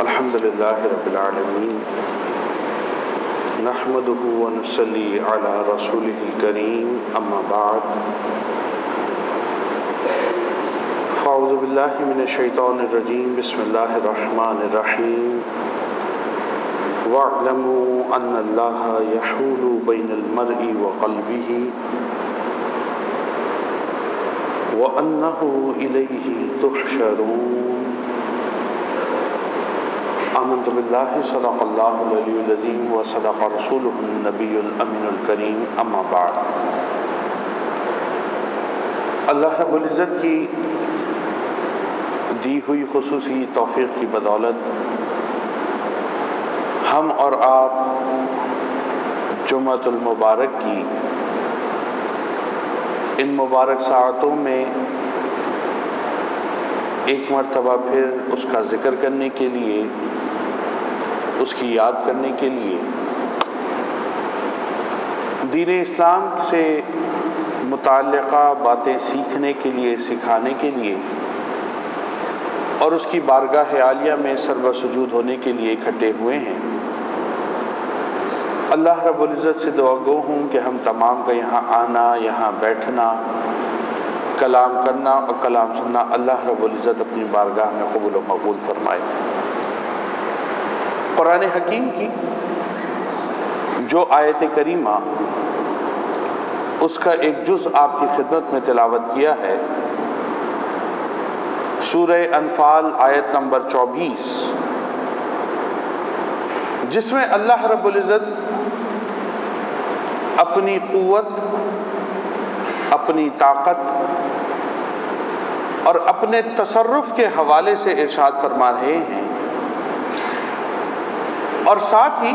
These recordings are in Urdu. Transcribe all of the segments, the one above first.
الحمدللہ رب العالمین نحمدہ ونصلی علی رسولہ الکریم اما بعد فاعوذ باللہ من الشیطان الرجیم بسم اللہ الرحمن الرحیم وَاعْلَمُوا أَنَّ اللَّهَ يَحُولُ بَيْنَ الْمَرْءِ وَقَلْبِهِ وَأَنَّهُ إِلَيْهِ تُحْشَرُونَ آمنت باللہ صدق اللہ العلی العظیم وصدق رسولہ النبی الامین الکریم اما بعد۔ اللہ رب العزت کی دی ہوئی خصوصی توفیق کی بدولت ہم اور آپ جمعۃ المبارک کی ان مبارک ساعتوں میں ایک مرتبہ پھر اس کا ذکر کرنے کے لیے، اس کی یاد کرنے کے لیے، دین اسلام سے متعلقہ باتیں سیکھنے کے لیے، سکھانے کے لیے اور اس کی بارگاہ عالیہ میں سربہ سجود ہونے کے لیے اکٹھے ہوئے ہیں۔ اللہ رب العزت سے دعا گو ہوں کہ ہم تمام کا یہاں آنا، یہاں بیٹھنا، کلام کرنا اور کلام سننا اللہ رب العزت اپنی بارگاہ میں قبول و مقبول فرمائے۔ قرآن حکیم کی جو آیت کریمہ اس کا ایک جز آپ کی خدمت میں تلاوت کیا ہے، سورہ انفال آیت نمبر 24، جس میں اللہ رب العزت اپنی قوت، اپنی طاقت اور اپنے تصرف کے حوالے سے ارشاد فرما رہے ہیں، اور ساتھ ہی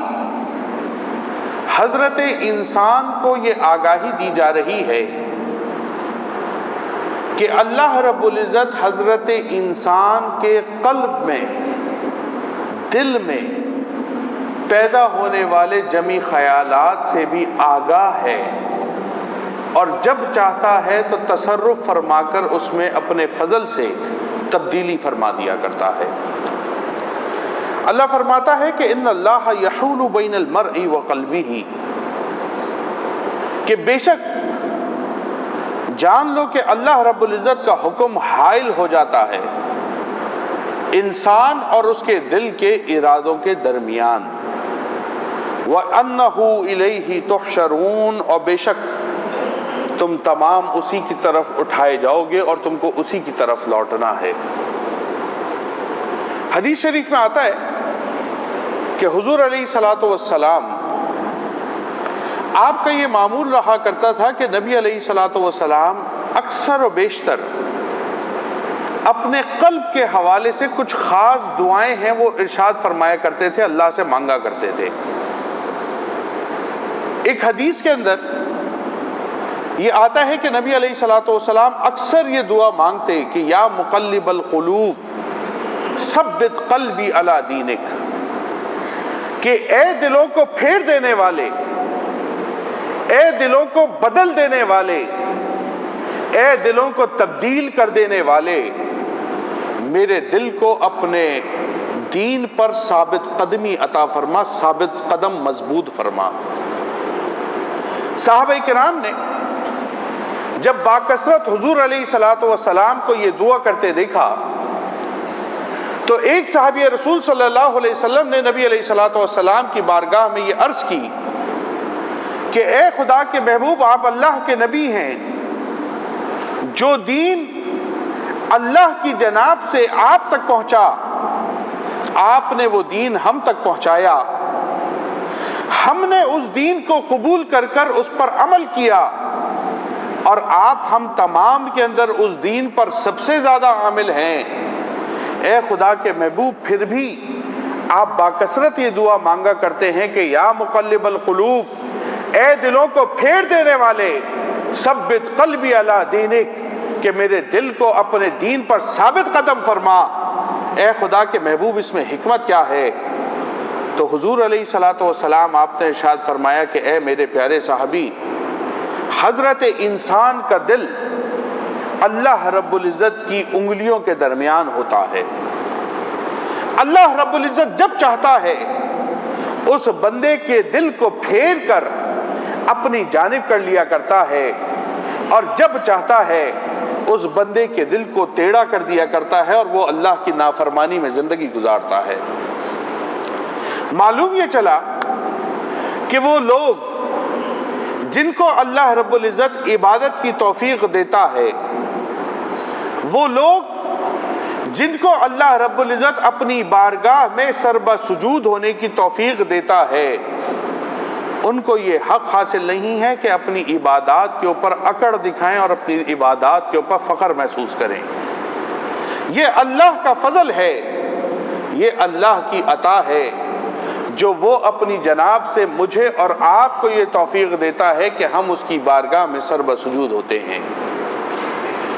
حضرت انسان کو یہ آگاہی دی جا رہی ہے کہ اللہ رب العزت حضرت انسان کے قلب میں، دل میں پیدا ہونے والے جمی خیالات سے بھی آگاہ ہے، اور جب چاہتا ہے تو تصرف فرما کر اس میں اپنے فضل سے تبدیلی فرما دیا کرتا ہے۔ اللہ فرماتا ہے کہ ان اللہ یحول بین المرء وقلبہ، کہ بے شک جان لو کہ اللہ رب العزت کا حکم حائل ہو جاتا ہے انسان اور اس کے دل کے ارادوں کے درمیان، وَأَنَّهُ إِلَيْهِ تُحْشَرُونَ، اور بے شک تم تمام اسی کی طرف اٹھائے جاؤ گے اور تم کو اسی کی طرف لوٹنا ہے۔ حدیث شریف میں آتا ہے کہ حضور علیہ الصلوۃ والسلام آپ کا یہ معمول رہا کرتا تھا کہ نبی علیہ الصلوۃ والسلام اکثر و بیشتر اپنے قلب کے حوالے سے کچھ خاص دعائیں ہیں وہ ارشاد فرمایا کرتے تھے، اللہ سے مانگا کرتے تھے۔ ایک حدیث کے اندر یہ آتا ہے کہ نبی علیہ الصلوۃ والسلام اکثر یہ دعا مانگتے کہ یا مقلب القلوب ثبت قلبی علی دینک، کہ اے دلوں کو پھیر دینے والے، اے دلوں کو بدل دینے والے، اے دلوں کو تبدیل کر دینے والے، میرے دل کو اپنے دین پر ثابت قدمی عطا فرما، ثابت قدم مضبوط فرما۔ صحابہ کرام نے جب باکثرت حضور علیہ الصلوۃ والسلام کو یہ دعا کرتے دیکھا تو ایک صحابی رسول صلی اللہ علیہ وسلم نے نبی علیہ الصلوۃ والسلام کی بارگاہ میں یہ عرض کی کہ اے خدا کے محبوب، آپ اللہ کے نبی ہیں، جو دین اللہ کی جناب سے آپ تک پہنچا، آپ نے وہ دین ہم تک پہنچایا، ہم نے اس دین کو قبول کر کر اس پر عمل کیا، اور آپ ہم تمام کے اندر اس دین پر سب سے زیادہ عامل ہیں۔ اے خدا کے محبوب، پھر بھی آپ باکثرت یہ دعا مانگا کرتے ہیں کہ یا مقلب القلوب، اے دلوں کو پھیر دینے والے، ثبت قلبی علی دینک، کہ میرے دل کو اپنے دین پر ثابت قدم فرما۔ اے خدا کے محبوب، اس میں حکمت کیا ہے؟ تو حضور علیہ الصلوۃ والسلام آپ نے ارشاد فرمایا کہ اے میرے پیارے صحابی، حضرت انسان کا دل اللہ رب العزت کی انگلیوں کے درمیان ہوتا ہے۔ اللہ رب العزت جب چاہتا ہے اس بندے کے دل کو پھیر کر اپنی جانب کر لیا کرتا ہے، اور جب چاہتا ہے اس بندے کے دل کو ٹیڑھا کر دیا کرتا ہے اور وہ اللہ کی نافرمانی میں زندگی گزارتا ہے۔ معلوم یہ چلا کہ وہ لوگ جن کو اللہ رب العزت عبادت کی توفیق دیتا ہے، وہ لوگ جن کو اللہ رب العزت اپنی بارگاہ میں سربہ سجود ہونے کی توفیق دیتا ہے، ان کو یہ حق حاصل نہیں ہے کہ اپنی عبادات کے اوپر اکڑ دکھائیں اور اپنی عبادات کے اوپر فخر محسوس کریں۔ یہ اللہ کا فضل ہے، یہ اللہ کی عطا ہے جو وہ اپنی جناب سے مجھے اور آپ کو یہ توفیق دیتا ہے کہ ہم اس کی بارگاہ میں سربہ سجود ہوتے ہیں۔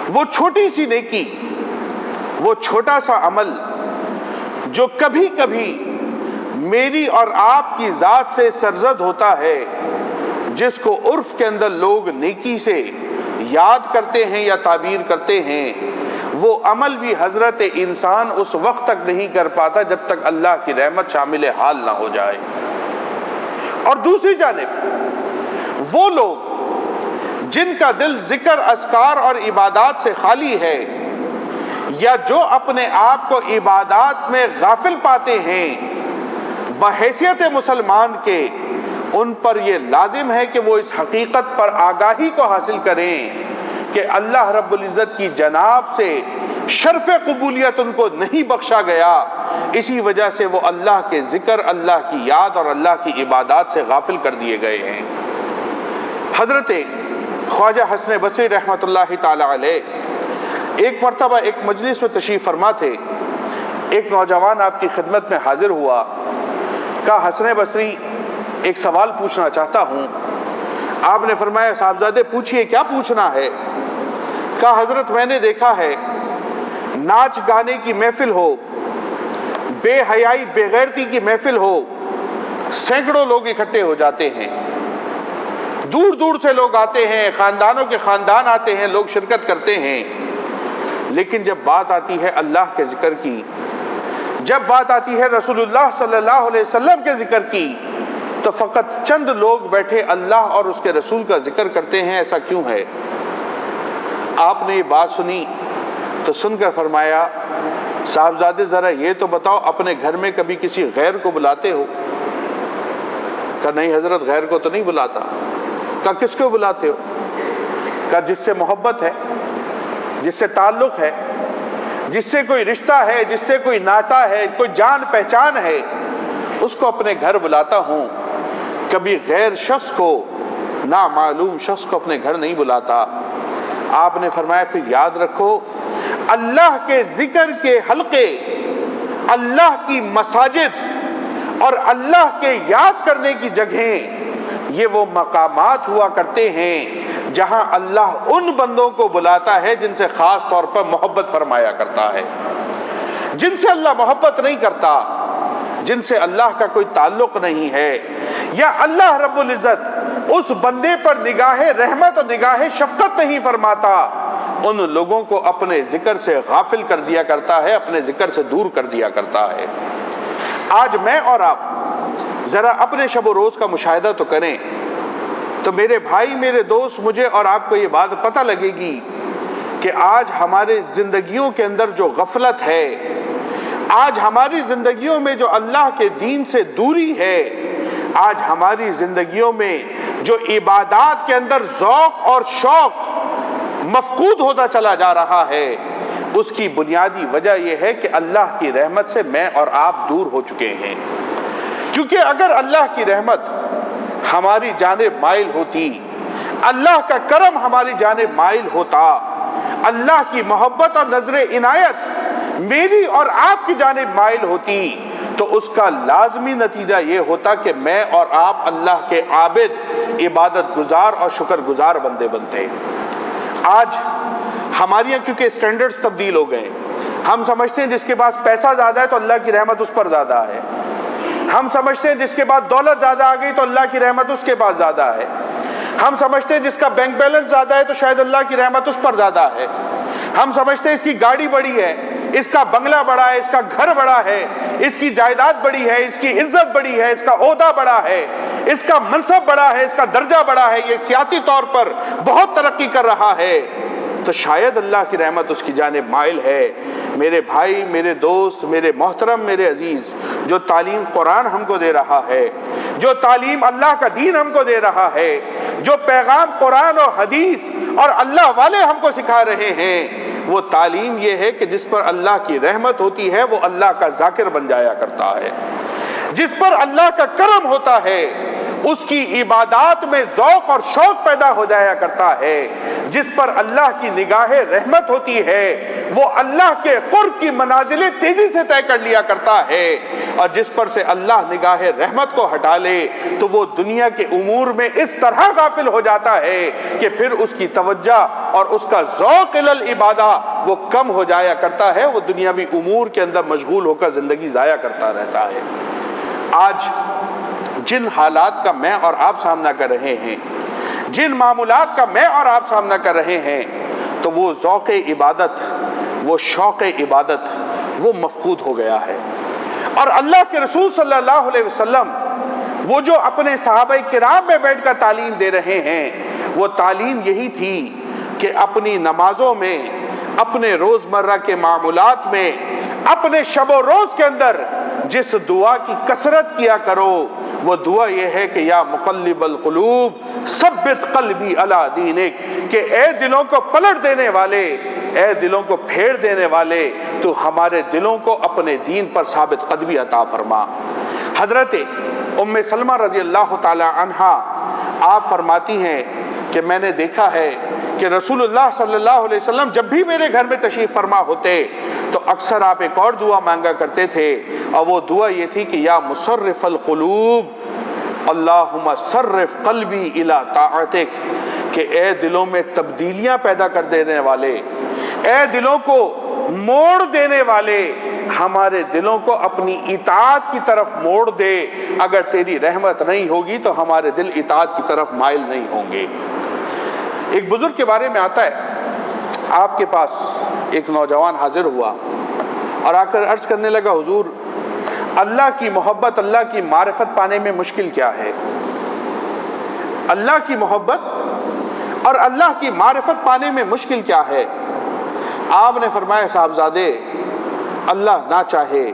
وہ چھوٹی سی نیکی، وہ چھوٹا سا عمل جو کبھی کبھی میری اور آپ کی ذات سے سرزد ہوتا ہے، جس کو عرف کے اندر لوگ نیکی سے یاد کرتے ہیں یا تعبیر کرتے ہیں، وہ عمل بھی حضرت انسان اس وقت تک نہیں کر پاتا جب تک اللہ کی رحمت شامل حال نہ ہو جائے۔ اور دوسری جانب وہ لوگ جن کا دل ذکر، اذکار اور عبادات سے خالی ہے، یا جو اپنے آپ کو عبادات میں غافل پاتے ہیں، بحیثیت مسلمان کے ان پر یہ لازم ہے کہ وہ اس حقیقت پر آگاہی کو حاصل کریں کہ اللہ رب العزت کی جناب سے شرف قبولیت ان کو نہیں بخشا گیا، اسی وجہ سے وہ اللہ کے ذکر، اللہ کی یاد اور اللہ کی عبادات سے غافل کر دیے گئے ہیں۔ حضرت خواجہ حسن بصری رحمۃ اللہ تعالی علیہ ایک مرتبہ ایک مجلس میں تشریف فرما تھے، ایک نوجوان آپ کی خدمت میں حاضر ہوا، کہا حسن بصری ایک سوال پوچھنا چاہتا ہوں۔ آپ نے فرمایا صاحبزادے پوچھئے، کیا پوچھنا ہے؟ کہا حضرت میں نے دیکھا ہے ناچ گانے کی محفل ہو، بے حیائی بے غیرتی کی محفل ہو، سینکڑوں لوگ اکٹھے ہو جاتے ہیں، دور دور سے لوگ آتے ہیں، خاندانوں کے خاندان آتے ہیں، لوگ شرکت کرتے ہیں، لیکن جب بات آتی ہے اللہ کے ذکر کی، جب بات آتی ہے رسول اللہ صلی اللہ علیہ وسلم کے ذکر کی، تو فقط چند لوگ بیٹھے اللہ اور اس کے رسول کا ذکر کرتے ہیں۔ ایسا کیوں ہے؟ آپ نے یہ بات سنی تو سن کر فرمایا صاحبزادے ذرا یہ تو بتاؤ اپنے گھر میں کبھی کسی غیر کو بلاتے ہو؟ کہا نہیں حضرت غیر کو تو نہیں بلاتا۔ کہا کس کو بلاتے ہو؟ کہا جس سے محبت ہے، جس سے تعلق ہے، جس سے کوئی رشتہ ہے، جس سے کوئی ناتا ہے، کوئی جان پہچان ہے، اس کو اپنے گھر بلاتا ہوں، کبھی غیر شخص کو، نامعلوم شخص کو اپنے گھر نہیں بلاتا۔ آپ نے فرمایا پھر یاد رکھو اللہ کے ذکر کے حلقے، اللہ کی مساجد اور اللہ کے یاد کرنے کی جگہیں، یہ وہ مقامات ہوا کرتے ہیں جہاں اللہ ان بندوں کو بلاتا ہے جن سے خاص طور پر محبت فرمایا کرتا ہے۔ جن سے اللہ محبت نہیں کرتا، جن سے اللہ کا کوئی تعلق نہیں ہے، یا اللہ رب العزت اس بندے پر نگاہ رحمت اور نگاہ شفقت نہیں فرماتا، ان لوگوں کو اپنے ذکر سے غافل کر دیا کرتا ہے، اپنے ذکر سے دور کر دیا کرتا ہے۔ آج میں اور آپ ذرا اپنے شب و روز کا مشاہدہ تو کریں، تو میرے بھائی، میرے دوست، مجھے اور آپ کو یہ بات پتہ لگے گی کہ آج ہمارے زندگیوں کے اندر جو غفلت ہے، آج ہماری زندگیوں میں جو اللہ کے دین سے دوری ہے، آج ہماری زندگیوں میں جو عبادات کے اندر ذوق اور شوق مفقود ہوتا چلا جا رہا ہے، اس کی بنیادی وجہ یہ ہے کہ اللہ کی رحمت سے میں اور آپ دور ہو چکے ہیں۔ کیونکہ اگر اللہ کی رحمت ہماری جانب مائل ہوتی، اللہ کا کرم ہماری جانب مائل ہوتا، اللہ کی محبت اور نظر عنایت میری اور آپ کی جانب مائل ہوتی، تو اس کا لازمی نتیجہ یہ ہوتا کہ میں اور آپ اللہ کے عابد، عبادت گزار اور شکر گزار بندے بنتے۔ آج ہماری کیونکہ سٹینڈرڈز تبدیل ہو گئے، ہم سمجھتے ہیں جس کے پاس پیسہ زیادہ ہے تو اللہ کی رحمت اس پر زیادہ ہے، ہم سمجھتے ہیں جس کے پاس دولت زیادہ آ گئی تو اللہ کی رحمت اس کے پاس زیادہ ہے، ہم سمجھتے ہیں جس کا بینک بیلنس زیادہ ہے تو شاید اللہ کی رحمت اس پر زیادہ ہے، ہم سمجھتے ہیں اس کی گاڑی بڑی ہے، اس کا بنگلہ بڑا ہے، اس کا گھر بڑا ہے، اس کی جائیداد بڑی ہے، اس کی عزت بڑی ہے، اس کا عہدہ بڑا ہے، اس کا منصب بڑا ہے، اس کا درجہ بڑا ہے، یہ سیاسی طور پر بہت ترقی کر رہا ہے، تو شاید اللہ کی رحمت اس کی جانب مائل ہے۔ میرے بھائی، میرے دوست، میرے محترم، میرے عزیز، جو تعلیم قرآن ہم کو دے رہا ہے، جو تعلیم اللہ کا دین ہم کو دے رہا ہے، جو پیغام قرآن و حدیث اور اللہ والے ہم کو سکھا رہے ہیں، وہ تعلیم یہ ہے کہ جس پر اللہ کی رحمت ہوتی ہے وہ اللہ کا ذاکر بن جایا کرتا ہے، جس پر اللہ کا کرم ہوتا ہے اس کی عبادات میں ذوق اور شوق پیدا ہو جایا کرتا ہے، جس پر اللہ کی نگاہ رحمت ہوتی ہے وہ اللہ کے قرب کی منازلیں تیزی سے طے کر لیا کرتا ہے، اور جس پر سے اللہ نگاہ رحمت کو ہٹا لے تو وہ دنیا کے امور میں اس طرح غافل ہو جاتا ہے کہ پھر اس کی توجہ اور اس کا ذوق العبادہ وہ کم ہو جایا کرتا ہے، وہ دنیاوی امور کے اندر مشغول ہو کر زندگی ضائع کرتا رہتا ہے۔ آج جن حالات کا میں اور آپ سامنا کر رہے ہیں، جن معمولات کا میں اور آپ سامنا کر رہے ہیں، تو وہ ذوق عبادت، وہ شوق عبادت وہ مفقود ہو گیا ہے۔ اور اللہ کے رسول صلی اللہ علیہ وسلم وہ جو اپنے صحابہ کرام میں بیٹھ کر تعلیم دے رہے ہیں، وہ تعلیم یہی تھی کہ اپنی نمازوں میں، اپنے روزمرہ کے معمولات میں، اپنے شب و روز کے اندر جس دعا کی کثرت کیا کرو وہ دعا یہ ہے کہ یا مقلب القلوب ثبت قلبی علی دینک، کہ اے دلوں کو پلٹ دینے والے، اے دلوں کو پھیر دینے والے، تو ہمارے دلوں کو اپنے دین پر ثابت قدمی عطا فرما۔ حضرت ام سلمہ رضی اللہ تعالی عنہا آپ فرماتی ہیں کہ میں نے دیکھا ہے کہ رسول اللہ صلی اللہ علیہ وسلم جب بھی میرے گھر میں تشریف فرما ہوتے تو اکثر آپ ایک اور دعا مانگا کرتے تھے، اور وہ دعا یہ تھی کہ یا مصرف القلوب اللہم صرف قلبی الی طاعتک، کہ اے دلوں میں تبدیلیاں پیدا کر دینے والے، اے دلوں کو موڑ دینے والے، ہمارے دلوں کو اپنی اطاعت کی طرف موڑ دے، اگر تیری رحمت نہیں ہوگی تو ہمارے دل اطاعت کی طرف مائل نہیں ہوں گے۔ ایک بزرگ کے بارے میں آتا ہے، آپ کے پاس ایک نوجوان حاضر ہوا اور آ کر عرض کرنے لگا، حضور اللہ کی محبت، اللہ کی معرفت پانے میں مشکل کیا ہے؟ اللہ کی محبت اور اللہ کی معرفت پانے میں مشکل کیا ہے؟ آپ نے فرمایا، صاحبزادے اللہ نہ چاہے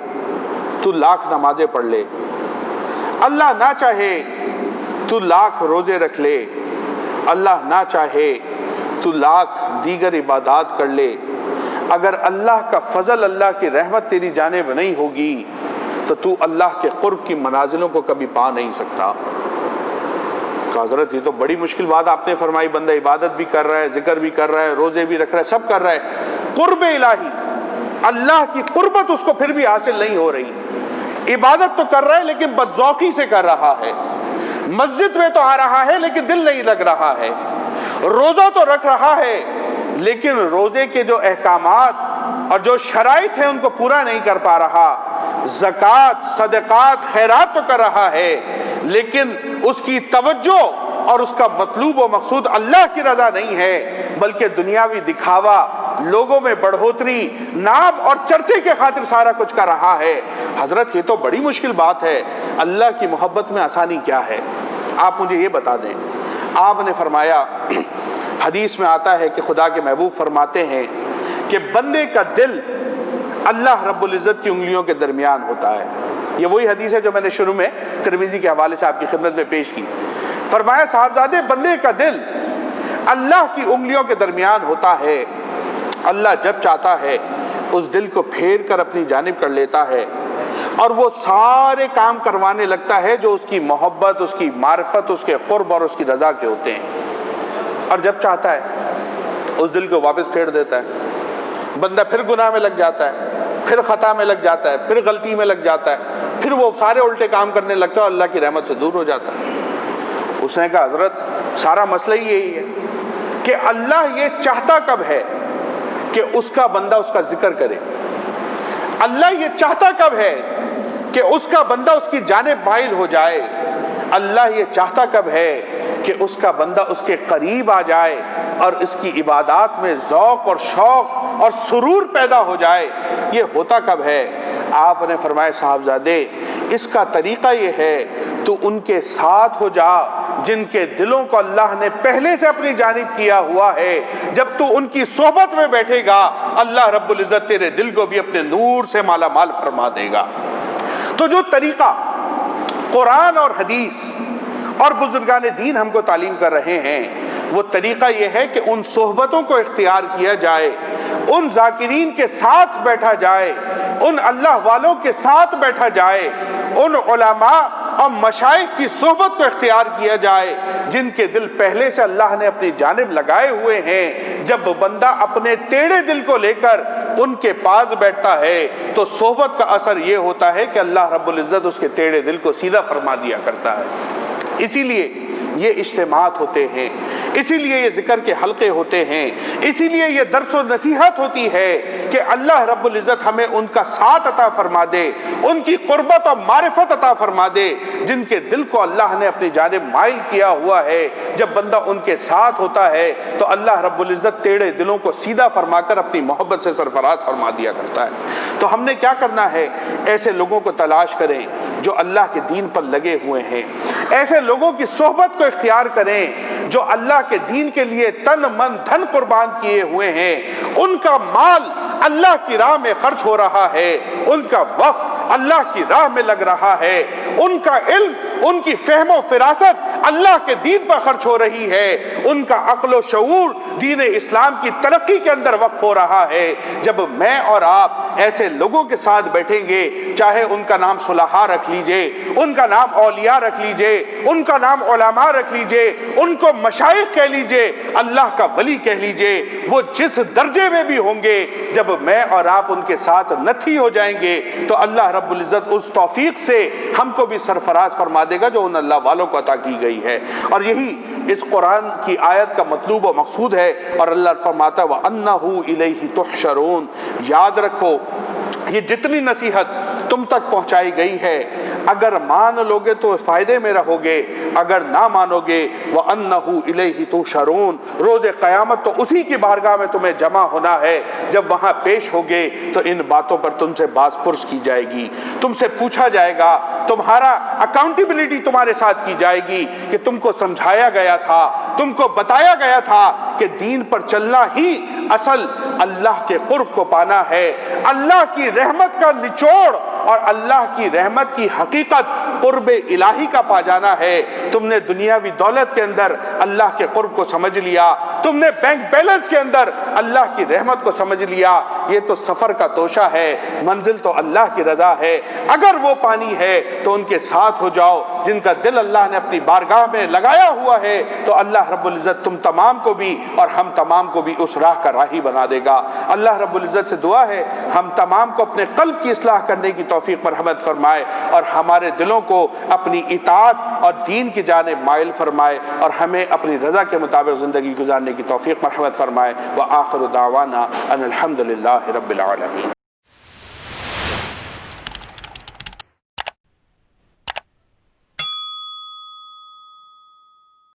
تو لاکھ نمازیں پڑھ لے، اللہ نہ چاہے تو لاکھ روزے رکھ لے، اللہ نہ چاہے تو لاکھ دیگر عبادات کر لے، اگر اللہ کا فضل، اللہ کی رحمت تیری جانب نہیں ہوگی تو اللہ کے قرب کی منازلوں کو کبھی پا نہیں سکتا۔ حضرت یہ تو بڑی مشکل بات آپ نے فرمائی، بندہ عبادت بھی کر رہا ہے، ذکر بھی کر رہا ہے، روزے بھی رکھ رہا ہے، سب کر رہا ہے، قرب الہی، اللہ کی قربت اس کو پھر بھی حاصل نہیں ہو رہی۔ عبادت تو کر رہا ہے لیکن بدذوقی سے کر رہا ہے، مسجد میں تو آ رہا ہے لیکن دل نہیں لگ رہا ہے، روزہ تو رکھ رہا ہے لیکن روزے کے جو احکامات اور جو شرائط ہیں ان کو پورا نہیں کر پا رہا، زکوٰۃ، صدقات، خیرات تو کر رہا ہے لیکن اس کی توجہ اور اس کا مطلوب و مقصود اللہ کی رضا نہیں ہے، بلکہ دنیاوی دکھاوا، لوگوں میں بڑھوتری، نام اور چرچے کے خاطر سارا کچھ کر رہا ہے۔ حضرت یہ تو بڑی مشکل بات ہے، اللہ کی محبت میں آسانی کیا ہے؟ آپ مجھے یہ بتا دیں۔ آپ نے فرمایا، حدیث میں آتا ہے کہ خدا کے محبوب فرماتے ہیں کہ بندے کا دل اللہ رب العزت کی انگلیوں کے درمیان ہوتا ہے۔ یہ وہی حدیث ہے جو میں نے شروع میں ترمذی کے حوالے سے آپ کی خدمت میں پیش کی۔ فرمایا، صاحبزادے بندے کا دل اللہ کی انگلیوں کے درمیان ہوتا ہے، اللہ جب چاہتا ہے اس دل کو پھیر کر اپنی جانب کر لیتا ہے اور وہ سارے کام کروانے لگتا ہے جو اس کی محبت، اس کی معرفت، اس کے قرب اور اس کی رضا کے ہوتے ہیں، اور جب چاہتا ہے اس دل کو واپس پھیر دیتا ہے۔ بندہ پھر گناہ میں لگ جاتا ہے، پھر خطا میں لگ جاتا ہے، پھر غلطی میں لگ جاتا ہے، پھر وہ سارے الٹے کام کرنے لگتا ہے اور اللہ کی رحمت سے دور ہو جاتا ہے۔ اس نے کہا، حضرت سارا مسئلہ ہی یہی ہے کہ اللہ یہ چاہتا کب ہے کہ اس کا بندہ اس کا ذکر کرے، اللہ یہ چاہتا کب ہے کہ اس کا بندہ اس کی جانب مائل ہو جائے، اللہ یہ چاہتا کب ہے کہ اس کا بندہ اس کے قریب آ جائے اور اس کی عبادات میں ذوق اور شوق اور سرور پیدا ہو جائے۔ یہ ہوتا کب ہے؟ آپ نے فرمایا صاحبزادے اس کا طریقہ یہ ہے تو ان کے ساتھ ہو جا جن کے دلوں کو اللہ نے پہلے سے اپنی جانب کیا ہوا ہے. جب تو ان کی صحبت میں بیٹھے گا اللہ رب العزت تیرے دل کو بھی اپنے نور سے مالا مال فرما دے گا. تو جو طریقہ قرآن اور حدیث اور بزرگان دین ہم کو تعلیم کر رہے ہیں وہ طریقہ یہ ہے کہ ان صحبتوں کو اختیار کیا جائے, ان ذاکرین کے ساتھ بیٹھا جائے, ان اللہ والوں کے ساتھ بیٹھا جائے, ان علماء اور مشائخ کی صحبت کو اختیار کیا جائے جن کے دل پہلے سے اللہ نے اپنی جانب لگائے ہوئے ہیں. جب بندہ اپنے ٹیڑھے دل کو لے کر ان کے پاس بیٹھتا ہے تو صحبت کا اثر یہ ہوتا ہے کہ اللہ رب العزت اس کے ٹیڑھے دل کو سیدھا فرما دیا کرتا ہے. اسی لیے یہ اجتماعات ہوتے ہیں, اسی لیے یہ ذکر کے حلقے ہوتے ہیں, اسی لیے یہ درس و نصیحت ہوتی ہے کہ اللہ رب العزت ہمیں ان کا ساتھ عطا فرما دے, ان کی قربت اور معرفت عطا فرما دے جن کے دل کو اللہ نے اپنی جانب مائل کیا ہوا ہے. جب بندہ ان کے ساتھ ہوتا ہے تو اللہ رب العزت ٹیڑھے دلوں کو سیدھا فرما کر اپنی محبت سے سرفراز فرما دیا کرتا ہے. تو ہم نے کیا کرنا ہے, ایسے لوگوں کو تلاش کریں جو اللہ کے دین پر لگے ہوئے ہیں, ایسے لوگوں کی صحبت کو اختیار کریں جو اللہ کے دین کے لیے تن من دھن قربان کیے ہوئے ہیں. ان کا مال اللہ کی راہ میں خرچ ہو رہا ہے, ان کا وقت اللہ کی راہ میں لگ رہا ہے, ان کا علم, ان کی فہم و فراست اللہ کے دین پر خرچ ہو رہی ہے, ان کا عقل و شعور دین اسلام کی ترقی کے اندر وقف ہو رہا ہے. جب میں اور آپ ایسے لوگوں کے ساتھ بیٹھیں گے, چاہے ان کا نام صلحاء رکھ لیجئے, ان کا نام اولیاء رکھ لیجئے, ان کا نام علماء رکھ لیجئے, ان کو مشائخ کہہ لیجئے, اللہ کا ولی کہہ لیجئے, وہ جس درجے میں بھی ہوں گے جب میں اور آپ ان کے ساتھ نتھی ہو جائیں گے تو اللہ رب العزت اس توفیق سے ہم کو بھی سرفراز فرما دے گا جو ان اللہ والوں کو عطا کی گئی ہے. اور یہی اس قرآن کی آیت کا مطلوب و مقصود ہے. اور اللہ فرماتا ہے وَأَنَّهُ إِلَيْهِ تُحْشَرُونَ. یاد رکھو یہ جتنی نصیحت تم تک پہنچائی گئی ہے اگر مان لوگے تو فائدے میں رہو گے, اگر نہ مانو گے وَأَنَّهُ إِلَيْهِ تُحْشَرُونَ. روز قیامت تو اسی کی بارگاہ میں تمہیں جمع ہونا ہے. جب وہاں پیش ہوگے تو ان باتوں پر تم سے باز پرس کی جائے گی, تم سے پوچھا جائے گا, تمہارا اکاؤنٹیبلٹی تمہارے ساتھ کی جائے گی کہ تم کو سمجھایا گیا تھا, تم کو بتایا گیا تھا کہ دین پر چلنا ہی اصل اللہ کے قرب کو پانا ہے, اللہ کی رحمت کا نچوڑ اور اللہ کی رحمت کی حقیقت قرب الہی کا پا جانا ہے. تم نے دنیاوی دولت کے اندر اللہ کے قرب کو سمجھ لیا, تم نے بینک بیلنس کے اندر اللہ کی رحمت کو سمجھ لیا. یہ تو سفر کا توشہ ہے, منزل تو اللہ کی رضا ہے. اگر وہ پانی ہے تو ان کے ساتھ ہو جاؤ جن کا دل اللہ نے اپنی بارگاہ میں لگایا ہوا ہے, تو اللہ رب العزت تم تمام کو بھی اور ہم تمام کو بھی اس راہ کا راہی بنا دے گا. اللہ رب العزت سے دعا ہے ہم تمام کو اپنے قلب کی اصلاح کرنے کی توفیق مرحمت فرمائے اور ہمارے دلوں کو اپنی اطاعت اور دین کی جانب مائل فرمائے اور ہمیں اپنی رضا کے مطابق زندگی گزارنے کی توفیق مرحمت فرمائے. وآخر دعوانا ان الحمد للہ رب العالمین.